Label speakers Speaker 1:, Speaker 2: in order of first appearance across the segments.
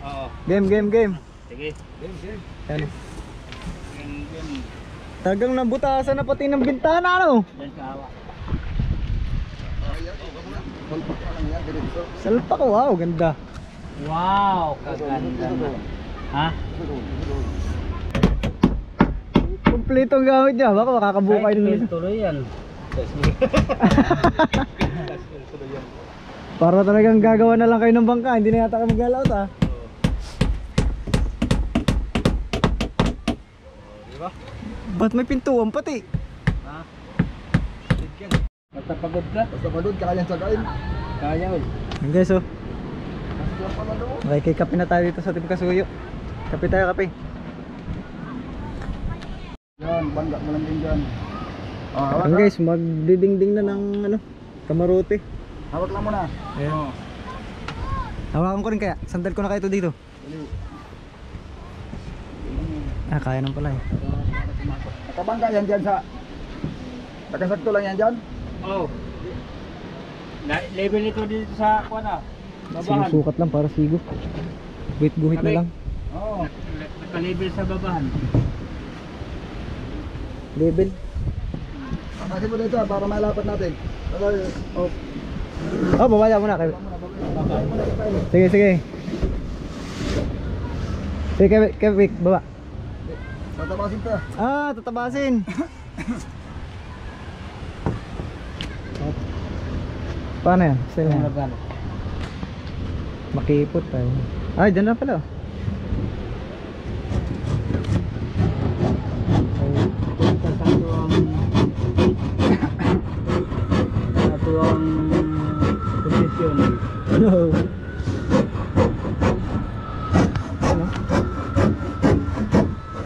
Speaker 1: Oo.
Speaker 2: Game.
Speaker 1: Sige.
Speaker 3: Game.
Speaker 2: Yan.
Speaker 1: Game.
Speaker 2: Tagang nabutasan na pati ng bintana, ano?
Speaker 1: Yan sa hawa.
Speaker 2: Salpak, wow, ganda.
Speaker 1: Wow, kaganda na. Ha?
Speaker 2: Kompleto ang gamit niya, baka makakabuo kayo ng
Speaker 1: tuloy yan.
Speaker 2: Para talagang gagawa na lang kayo ng bangka, hindi na yata kayo mag-layout, ha?
Speaker 1: Diba?
Speaker 2: Ba't may pintuan pati?
Speaker 1: Ha? Basta pagod ka?
Speaker 3: Basta pagod, kaya sa kain.
Speaker 1: Kaya ul.
Speaker 2: Yan guys, oh.
Speaker 3: Basta pala doon.
Speaker 2: Makikikape na tayo dito sa Team Kasuyo. Kape tayo, kape.
Speaker 3: Yan, bangga mo lang din dyan.
Speaker 2: Yan guys, magdidingding na ng ano, kamarote.
Speaker 3: Hawak lang muna.
Speaker 2: Ayan. Hawakan ko rin kaya, sandal ko na kayo dito. Ah, kaya nang pala eh.
Speaker 3: Nakabangga yan dyan sa... Nakasakto lang yan dyan.
Speaker 1: Oh. Level ito dito sa kuwan ah. Babahan.
Speaker 2: Sinusukat lang para sigo. Guhit-guhit na lang.
Speaker 3: Oo.
Speaker 1: Naka-level sa babahan.
Speaker 2: Level.
Speaker 3: Kasi mo dito para malapat natin. Oh.
Speaker 2: Oh, babaya muna kayo. Sige. Sige, Kevik, baba.
Speaker 3: Tatabasin ka.
Speaker 2: Ah, tatabasin. Paano yan? Style yan. Makipot tayo. Ay, dyan lang pala.
Speaker 1: Satu ang posisyon.
Speaker 2: Ano? Ano?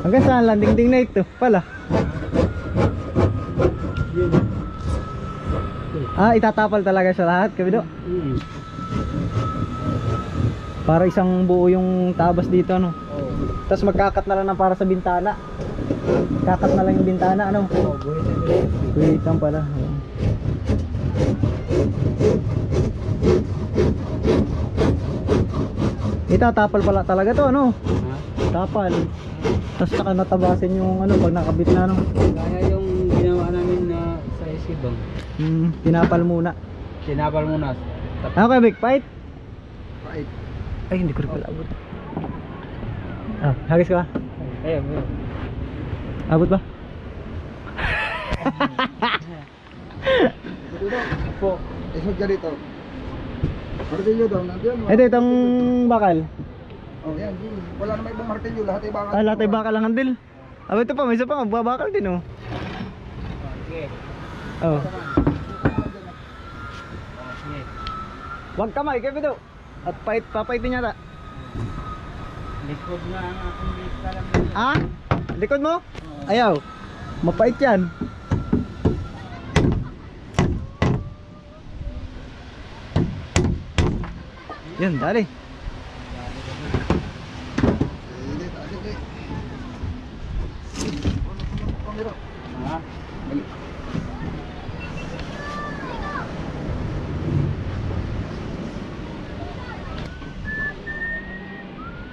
Speaker 2: Hanggang saan lang? Dingding na ito pala. Ah, itatapal talaga siya lahat, kabido. Para isang buo yung tabas dito, ano. Tapos magkakat na lang ng para sa bintana. Kakat na lang yung bintana, ano. Guhitan pala. Itatapal pala talaga to, ano. Tapal. Tapos saka natabasin yung ano pag nakabit na, ano.
Speaker 1: Kaya yung ginawa namin na sa isibang.
Speaker 2: Tinapal muna.
Speaker 1: Tinapal muna.
Speaker 2: Okay, big fight.
Speaker 3: Right.
Speaker 2: Ay, hindi ko rin pala abot. Ah, hagis ka ba?
Speaker 1: Ayun.
Speaker 2: Abot ba?
Speaker 3: Po. Isod ka dito. Martilyo daw, nandiyan.
Speaker 2: Ito, itong bakal.
Speaker 3: Oh, yan. Wala na may ibang martilyo. Lahat ay bakal.
Speaker 2: Ah, lahat ay bakal ang handil. Aba, ito pa, may isa pa, magbabakal din, oh.
Speaker 1: Sige.
Speaker 2: Oh.
Speaker 1: Sige.
Speaker 2: Huwag kamay, kapido. At papaitin yata.
Speaker 1: Likod na ang aking lista lang.
Speaker 2: Ah? Likod mo? Ayaw. Mapait yan. Yan, dali.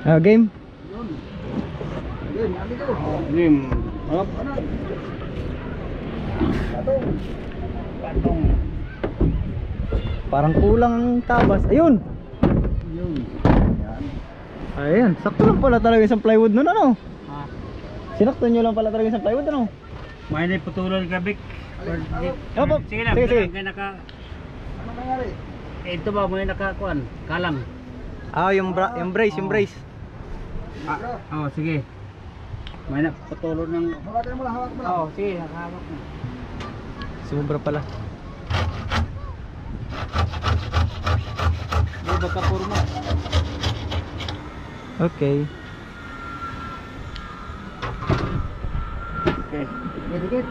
Speaker 1: Ha?
Speaker 2: Game.
Speaker 3: Game, ano dito?
Speaker 1: Game. Hop.
Speaker 3: Ano? Patong.
Speaker 1: Patong.
Speaker 2: Parang kulang ang tabas. Ayun.
Speaker 1: Yun.
Speaker 3: Yan.
Speaker 2: Ayan, sakto lang pala talaga isang plywood nun, ano?
Speaker 1: Ha?
Speaker 2: Sinakto nyo lang pala talaga isang plywood, ano?
Speaker 1: May naputulan ka, Bik.
Speaker 2: Opo.
Speaker 1: Sige lang,
Speaker 2: Sige.
Speaker 1: kaya naka...
Speaker 3: Ano nangyari?
Speaker 1: Ito ba, may nakakuan? Kalang.
Speaker 2: Ah, yung brace, yung brace.
Speaker 1: Oh, sige. May naputulan ng...
Speaker 3: Hawakan mo lang, hawak mo lang.
Speaker 1: Oh, sige, nakahawak na.
Speaker 2: Sobra pala.
Speaker 1: Hindi ba kapurma?
Speaker 2: Okay.
Speaker 1: Okay. Dikit.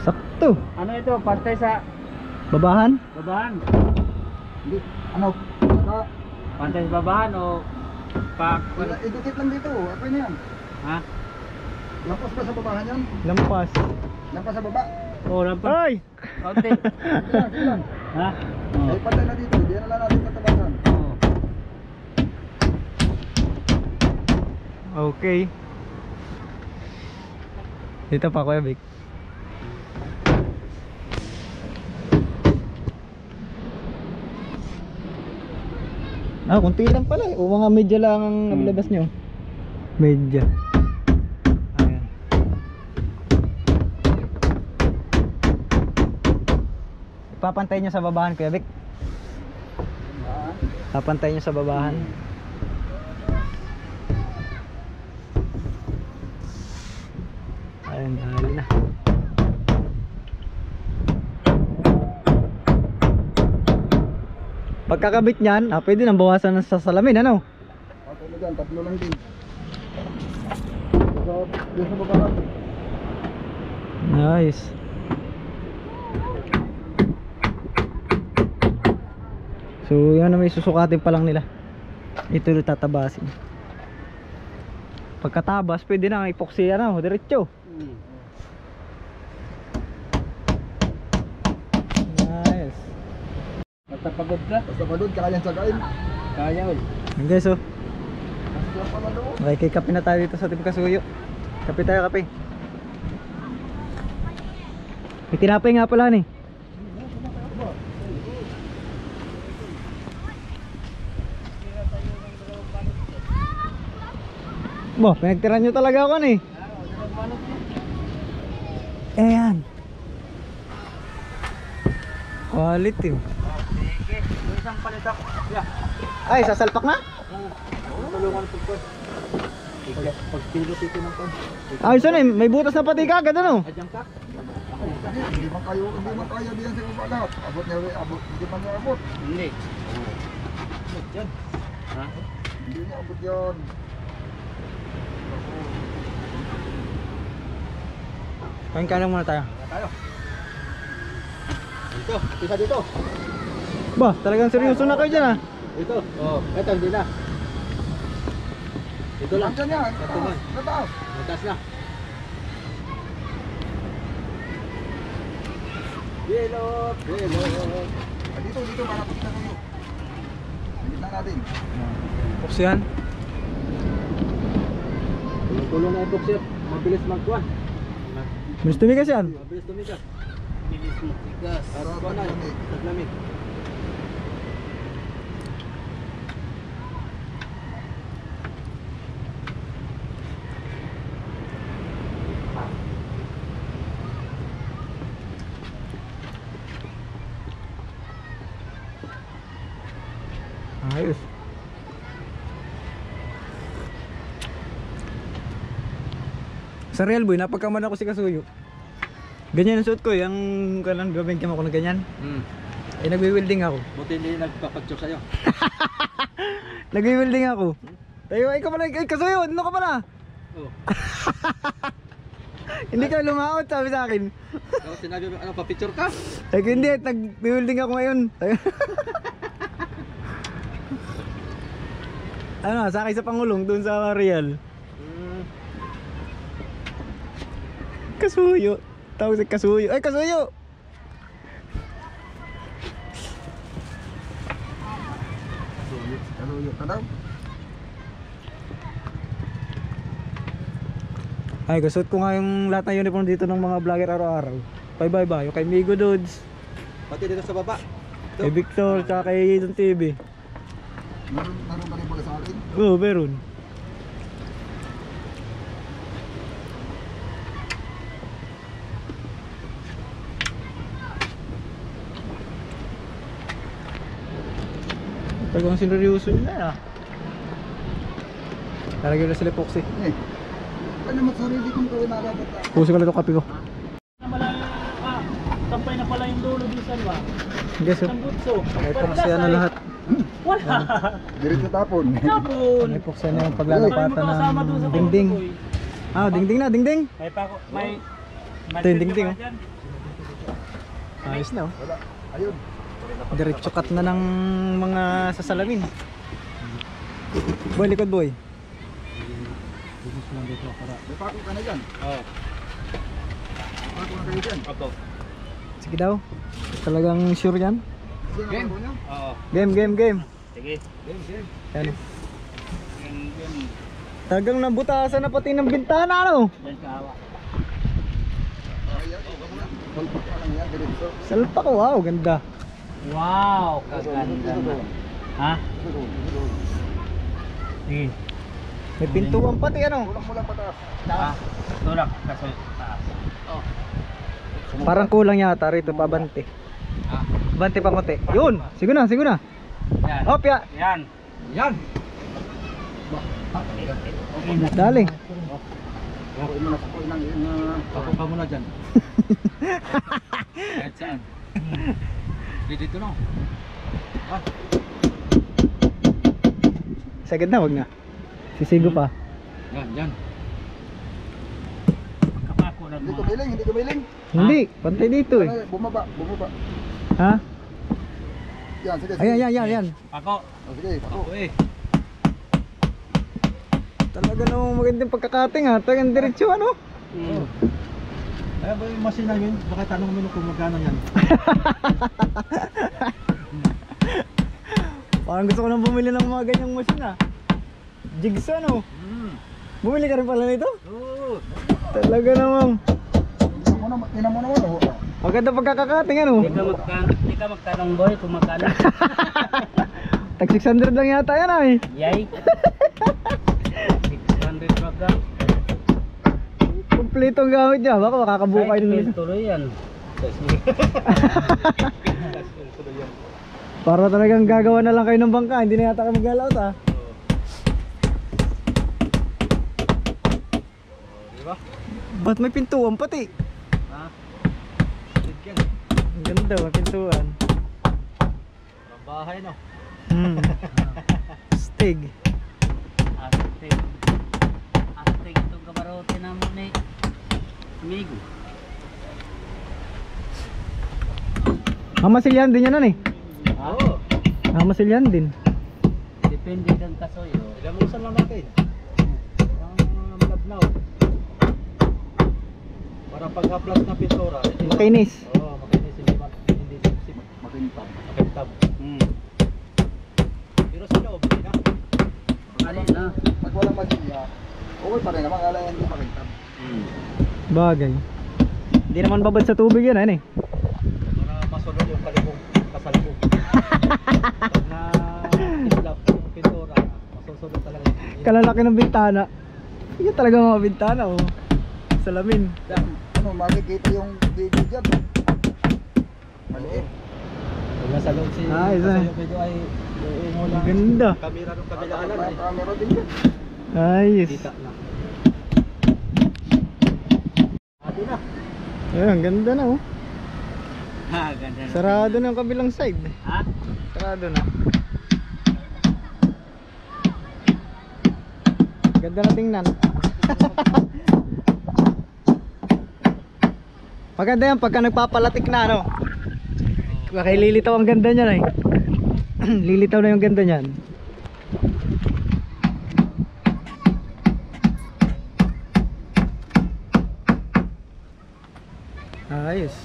Speaker 2: Sakto.
Speaker 1: Ano ito? Pantay sa
Speaker 2: Babahan?
Speaker 1: babahan?
Speaker 3: Hindi. Ano? Baka,
Speaker 1: Pantay sa babahan o pa...
Speaker 3: idikit lang dito. Okay na yan.
Speaker 1: Ha?
Speaker 3: Lampas ba sa babahan yan?
Speaker 2: Lampas.
Speaker 3: Lampas sa baba?
Speaker 1: Oh, lampas.
Speaker 2: Ay!
Speaker 1: Konti.
Speaker 3: Sige lang.
Speaker 1: Ha? Oh.
Speaker 3: Ay, patay na dito. Hindi na lang natin katabasan.
Speaker 1: Oh.
Speaker 2: Okay. Dito pa Kuya Vic. Ah, kunti lang pala eh. O mga medya lang ang nabilabas nyo. Medya. Ayan. Ipapantay nyo sa babahan Kuya Vic. Papantay nyo sa babahan. Ayan, dahil na. Pagkakabit niyan, pwede nang bawasan sa salamin, ano?
Speaker 3: Ako na dyan, tatlo lang din. Doon sa baba.
Speaker 2: Nice. So, yan na may susukatin pa lang nila. Ito yung tatabasin. Pagkatabas, pwede na epoxy, ano, diretso. Nice.
Speaker 1: Basta pagod ka.
Speaker 3: Basta pagod, kaya sagain.
Speaker 1: Kaya ul.
Speaker 2: Yan guys, oh.
Speaker 3: Basta pala doon.
Speaker 2: Makikikape na tayo dito sa Team Kasuyo. Kape tayo, kape. May tinapay nga pala ni. Bo, pinagtiran nyo talaga ako ni. Ayan. Quality.
Speaker 1: Sige. Yung isang palita. Yeah.
Speaker 2: Ay, sasalpak na?
Speaker 1: Tulungan po po. Pagpilot ito ng pan.
Speaker 2: Ayos na, may butas na pati kagad ano?
Speaker 1: Adyang ka?
Speaker 3: Hindi man kaya diyan sa baba lahat. Abot niya, hindi man niya abot.
Speaker 1: Hindi. Yan. Ha?
Speaker 3: Hindi niya abot yan.
Speaker 2: Kain ka lang muna tayo.
Speaker 1: Tayo. Dito. Isa dito.
Speaker 2: Ba, talagang seryoso na kayo dyan ah.
Speaker 1: Ito. Oh, ito hindi na. Ito lang.
Speaker 3: Diyan yan.
Speaker 1: Ito man.
Speaker 3: Nataas.
Speaker 1: Matas na. Yellow.
Speaker 3: Dito, malapit na kayo. Hindi na natin.
Speaker 2: Box yan.
Speaker 1: Tulong na ito sir. Mabilis magkuhan.
Speaker 2: Bilis tumigas yan.
Speaker 1: Mabilis tumigas. Mabilis tumigas. Para ba na? Taglamig.
Speaker 2: Ayos. Sa real boy, napagkaman ako si Kasuyo. Ganyan ang suot ko, yung kalang gabengkem ako na ganyan. Eh nagwi-welding ako.
Speaker 1: Buti hindi nagpapagtsok sa'yo.
Speaker 2: Nagwi-welding ako. Tayo, ikaw pala, ay Kasuyo, ano ka pala?
Speaker 1: Oh.
Speaker 2: Hindi ka lumaot, sabi sa akin.
Speaker 1: Ako sinabi mo, ano, papicture ka?
Speaker 2: Ay hindi, nag-welding ako ngayon. Ano, sakay sa Pangulong doon sa Real. Kasuyo. Tawag sa Kasuyo. Ay, Kasuyo!
Speaker 3: Kaluyo ka daw.
Speaker 2: Ay, gusto ko nga yung lahat na uniform dito ng mga vlogger araw-araw. Bye-bye. Yung kay Migo Dudes,
Speaker 1: Pati dito sa baba.
Speaker 2: kay Victor, tsaka kay Ethan TV.
Speaker 3: Naroon ba rin pala sa akin?
Speaker 2: Oo, meron. Tagang sineryoso nila ah. Talagyan na sila epoxy.
Speaker 3: Ano naman sarili kong gawin nakakata?
Speaker 2: Puso ko lang itong kape ko.
Speaker 1: Tampay na pala yung dulo di San ba?
Speaker 2: Guys, oh.
Speaker 1: Butso.
Speaker 2: May epoxy na lahat.
Speaker 1: Wala.
Speaker 3: Diretso tapon.
Speaker 1: Tapon.
Speaker 2: May epoxy na yung paglalapatan ng dingding. Ah, dingding na, dingding.
Speaker 1: May pa may
Speaker 2: Ito yung dingding, oh. Ayos na, oh.
Speaker 3: Wala. Ayun.
Speaker 2: Diretso cut na ng mga sasalamin. Boy, likod boy.
Speaker 3: May pako ka na dyan.
Speaker 1: Oo.
Speaker 3: Pako na kayo dyan.
Speaker 1: Opo.
Speaker 2: Sige daw. Talagang sure yan.
Speaker 3: Game.
Speaker 1: Oo.
Speaker 2: Game.
Speaker 1: Sige.
Speaker 3: Game.
Speaker 2: Yan.
Speaker 1: Game.
Speaker 2: Talagang nabutasan na pati ng bintana, ano?
Speaker 1: Yan kawa.
Speaker 3: Salpak na lang yan, diretso.
Speaker 2: Salpak ko, wow, ganda.
Speaker 1: Wow, kaganda na. Ha? Sige.
Speaker 2: May pintuan pati, ano?
Speaker 3: Tulak mo lang pataas.
Speaker 1: Ah, tulak. Kaso taas.
Speaker 2: Parang kulang yata rito, pabante.
Speaker 1: Ah,
Speaker 2: Bante pa konti. Yun, sige na, sige na.
Speaker 1: yan.
Speaker 2: Hopya.
Speaker 1: Yan.
Speaker 3: Yan!
Speaker 1: Okay na.
Speaker 2: Dali.
Speaker 3: Kukuin mo na, kukuin ng
Speaker 1: Ako ka muna dyan. Kahit saan. Dito na. Ah,
Speaker 2: Sagad na, wag na. Sisigo pa.
Speaker 1: yan. Kapako na
Speaker 3: Hindi kumiling, hindi kumiling.
Speaker 2: Hindi, pantay dito eh.
Speaker 3: Ano, bumaba, bumaba.
Speaker 2: Ha?
Speaker 3: Yan, sige, sige.
Speaker 2: Ayan.
Speaker 1: Pako.
Speaker 3: Oh, sige, ako.
Speaker 1: Ako eh.
Speaker 2: Talaga namang magandang pagkakating ha. Talagang diretsyo, ano?
Speaker 3: Ay, ba yung machine na yun? Baka tanong mo kung magkano yan.
Speaker 2: Parang gusto ko nang bumili ng mga ganyang machine ha. Jigsaw, no? Bumili ka rin pala nito?
Speaker 1: Oo.
Speaker 2: Talaga namang
Speaker 3: Tinan mo naman, oh.
Speaker 2: maganda pagkakakating, ano?
Speaker 1: Di ka magtanong boy kung magkano.
Speaker 2: Tag 600 lang yata yan ay.
Speaker 1: Yay. 600 baga.
Speaker 2: Kompleto ang gamit niya. Baka makakabukay ng
Speaker 1: Tuloy yan.
Speaker 2: para talagang gagawa na lang kayo ng bangka. Hindi na yata kayo maglalaot ha.
Speaker 1: Diba?
Speaker 2: Ba't may pintuan pati?
Speaker 1: Ha?
Speaker 2: Ang ganda, may pintuan.
Speaker 1: Ang bahay no.
Speaker 2: Stig.
Speaker 1: Astig. Astig itong kamarote naman eh. Amigo.
Speaker 2: Mamasilyan din yan, ano eh.
Speaker 1: Oo.
Speaker 2: Mamasilyan din.
Speaker 1: Depende kang kasoyo.
Speaker 3: Ilamusan lang natin. Ang malabnaw. Para paghaplas na pintura.
Speaker 2: Makinis.
Speaker 3: Oo, makinis. Hindi sip-sip. Makintab. Makintab. Pero sa loob, hindi na.
Speaker 1: Ano na?
Speaker 3: Pag walang machine, okay pa rin naman. Kala yan yung makintab.
Speaker 2: Bagay. Hindi naman babad sa tubig yan, ano eh.
Speaker 3: Para masunod yung kalibong kasalubong. Pag na islap yung pintura, masusunod talaga yun.
Speaker 2: Kalalaki ng bintana. Yan talaga mga bintana, oh. Salamin.
Speaker 3: Ano, makikita yung video dyan. Maliit.
Speaker 1: Kung nasa loob si
Speaker 2: Isa.
Speaker 3: Yung video ay yung
Speaker 2: Ang ganda.
Speaker 3: kamera nung kabilaan eh. Kamera din yan.
Speaker 2: Ayos.
Speaker 1: Kita na.
Speaker 3: Ate na.
Speaker 2: Ayun, ang ganda na, oh.
Speaker 1: Ha, ganda na.
Speaker 2: Sarado na yung kabilang side.
Speaker 1: Ha?
Speaker 2: Sarado na. Ganda na tingnan. Maganda yan pagka nagpapalatik na, ano. Kaya lilitaw ang ganda niyan, eh. Lilitaw na yung ganda niyan. Ayos.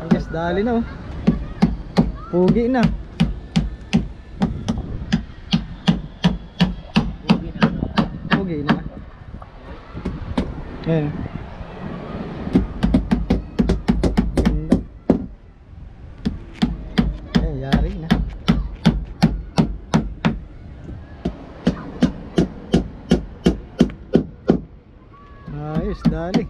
Speaker 2: Ayos, dali na, oh. Pugi na. Pugi na. Ayan. Ganda. Ayan, yari na. Ayos, dali.